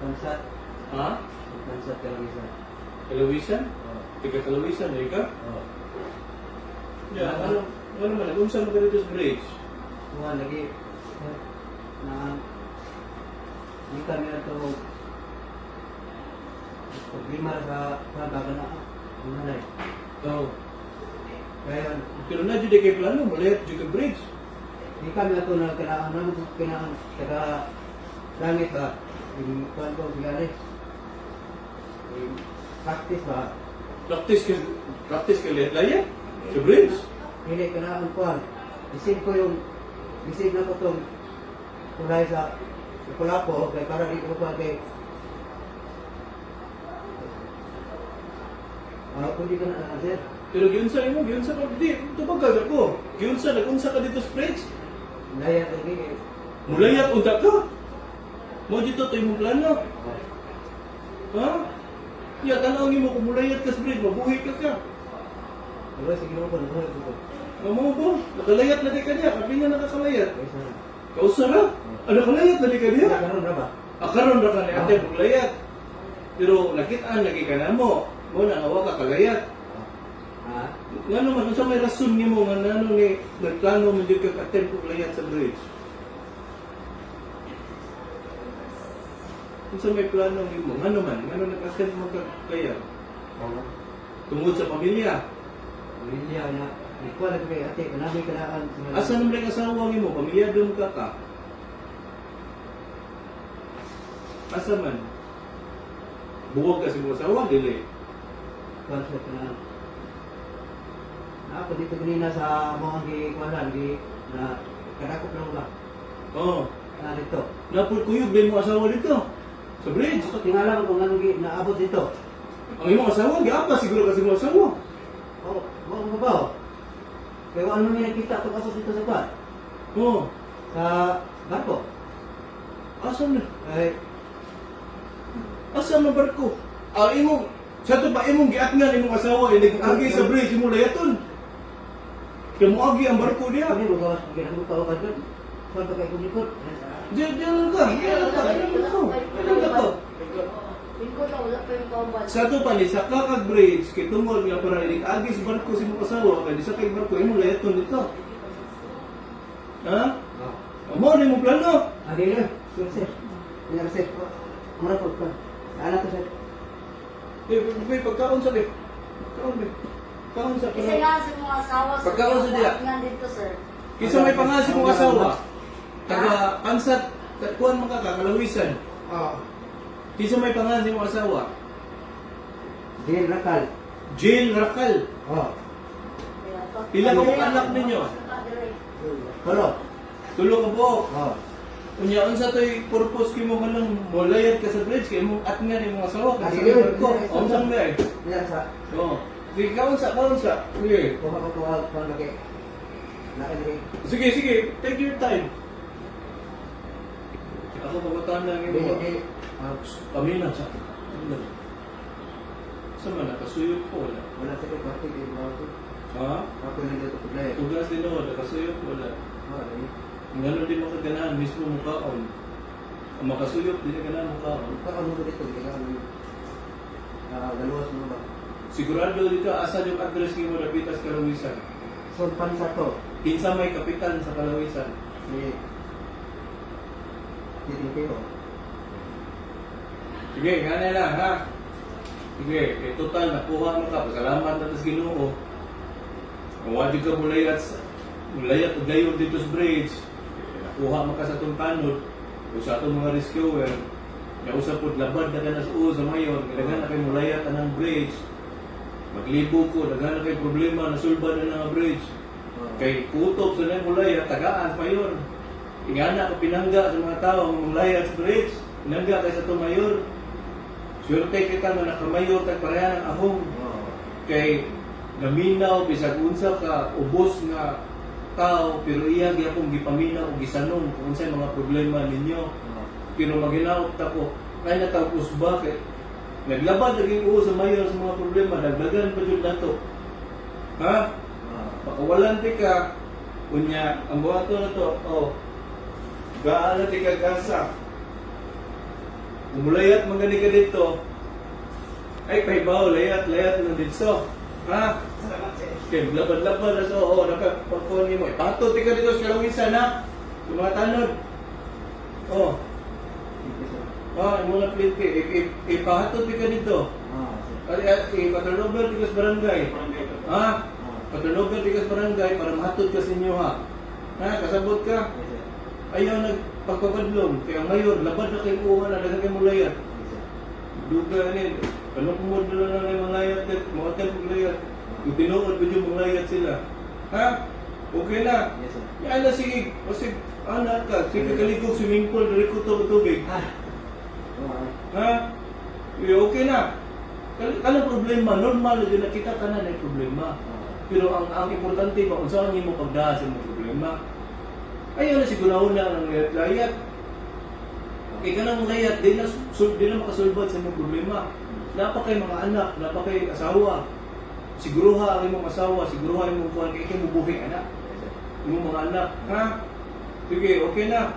pansat. Ha? Pansat kalawisa. Kalawisan? Oo. Tiga kalawisan, ya ka? Oo. Ya, ano man, unsa mo dito sa bridge? Kuha lagi na hindi kami na ito problema sa baga na nanay. Oo. Kaya Pero na jud kay plano, malayat jud ka bridge. hindi kami na ito na kailangan taga langit ba? Yung kuhan ko bigalis. Practice ba? Practice ka layat sa bridge. Hindi kailangan kuhan. Isin ko yung isin na ko itong kulay sa Kulapo kay para dito ko kay kung di ka na sir. Pero giunsa imo, giunsa ka di, tubag ako. Giunsa nagunsa ka dito sa bridge. Layat lagi kay Mulayat unta ka. Mo dito to imong plano. Ha? Ya tanaw mo kung mulayat ka sa bridge, mabuhi ka ka. Wala sige mo ko na ko. Amo ba? Nakalayat na di ka niya, kapi nga nakakalayat. Kaysa na. Kausa na? Ano kalayat na di ka niya? Karon ra ba? Akaron ra ka ni ate mulayat. Pero nakitaan lagi ka na mo. Mo na awa ka kalayat. Ah. Nga naman, unsa may rason nimo nga nano ni nagplano mo jud ka attend og layat sa bridge? Unsa may plano nimo? Nga naman, ngano nag-attend mo ka layat? Oo. Tungod sa pamilya. Pamilya na ikaw lagi kay ate kanami kailangan Asa naman ang asawa nimo? Pamilya dun ka ka. Asa man? Buwag ka sa mga asawa, dili. kuhan sa kailangan. Ako dito ganina sa mga gikuhanan na kadakop lang ba? Oo. Na dito. Napul kuyog din mo asawa dito. Sa bridge. Ako tingala ko kung ano naabot dito. Ang imong asawa, giapa siguro kasi mo asawa. Oh, mo ba? Kaya kung ano may nakita pag-abot dito sa kuhan? Oo. Sa barko. Asa na? Ay, Asa man barko? Imong sa to ba imong giatngan imong asawa agi sa bridge imong layaton. Kaya mo agi ang barko diha. kami magawas ko ginagawa pa ako doon. Saan pa kayo kumikot? Diyan ka. Diyan ka. Sa to pa ni sa kakag bridge kay tungod nga para agi sa barko si imong asawa kay sa kay barko imong layaton dito. Ha? Amo ni mo plano. Adi na, sir. Ini resep ko. Mura po ka. Ano to sir? May pagkaon sa di. Pagkaon sa Kasi nga si mga asawa sa Pagkaon sa diya. nga dito, sir. Kisa may pangalan mong asawa. Taga Pansat, kuan man ka kalawisan. Oo. Kisa may pangalan mong asawa. Din rakal. Jill Racal. Oo. Pila ka mga anak ninyo? Kalo. Tulo ka po. Oo. Unya unsa toy purpose kimo manang molayad ka sa bridge kay imong atngan imong asawa kasi Dili, ko. dili. Unsang day? Diyan sa Oo. Sige kaon sa. Sige. kuha ko kuha lagi. Lagi. Sige, take your time. Ako pagkutan na Dili nimo. dili. Pamina sa. Sa man nakasuyod ko wala. Wala sa pati di ba ko. Ha? Ako na dito pagdaya. Tugas din ako, nakasuyod wala. Oo. Ngano din makaganahan mismo mukaon. Ang makasuyod din ka na mukaon. Ano mo dito kailangan galuwas mo ba? Sigurado dito asa yung address ni mo Rapitas Kalawisan. So pansa to. Kinsa may kapitan sa Kalawisan. Ni Tito. Sige, ngana lang ha. Sige, kay total nakuha mo ka. Pasalamat na tas Ginoo. Kung wadi ka mulayat og dayon dito sa bridge. Nakuha mo ka sa itong tanod. O sa itong mga rescuer. Kaya usap po, labad na ka na sa uo sa mayon. Kailangan na kayo mulayat na ng bridge. Maglibo ko, nagana kay problema, nasulba na ng bridge. Kay kutob sa nang mulayat, tagaan sa mayon. Ingana ka pinangga sa mga tao ang mulayat sa bridge. Pinangga kay sa itong mayor. Swerte kita nga nakamayor kag pareha ng ahong. Kay naminaw bisag unsa ka ubos nga tao pero iya gyapon gipaminaw og gisanon kung unsay mga problema ninyo. Pero maginaot ako kay natapos ba kay naglabad lagi ko sa mayor sa mga problema dagdagan pa jud nato. Ha? Pakawalan ti ka unya ang buhato na to. Oh. Gaano ti ka gasa? Umulayat magani ka dito. Ay, pahibaw, layat na dito. Ha? Salamat sir. Okay, labad-labad na so, oo, nakapagkuhan mo. Ipatot ka dito sa kalawisa na. Yung mga tanod. Oh, Thank you, sir. yung mga plate, ipahatot ka dito. Sir. Paturnover tikas barangay. Ha? Ah, Paturnover tikas barangay para mahatod ka sa inyo ha. Ha? Kasabot ka. yes, sir. Ayaw nagpagpapadlong. Kaya ngayon, labad na kayo kuha na, dagan kayo mulayat. Yes, sir. Duga ni, ano kung mo na lang yung malayat, mga tayo maglayat. Kung tinuod ko yung malayat sila. Ha? Okay na. Yes, sir. Yan na sige, kasi anak ka, sige kaligog swimming pool, dari ko tubig. Ah. Oo, Ha? Okay na. Kanang problema, normal yun nakita ka na ng problema. Pero ang importante ba, kung saan mo pagdahas yung problema. Ayaw na siguro na ng layat. Kaya ka nang layat, di na makasulbat sa mga problema. Napa kay mga anak, napa kay asawa. Siguruha ang imong asawa, siguruha ang imong kuhan, kaya kayo mubuhay anak. yes, sir. Imong mga anak. Ha? Sige, okay na.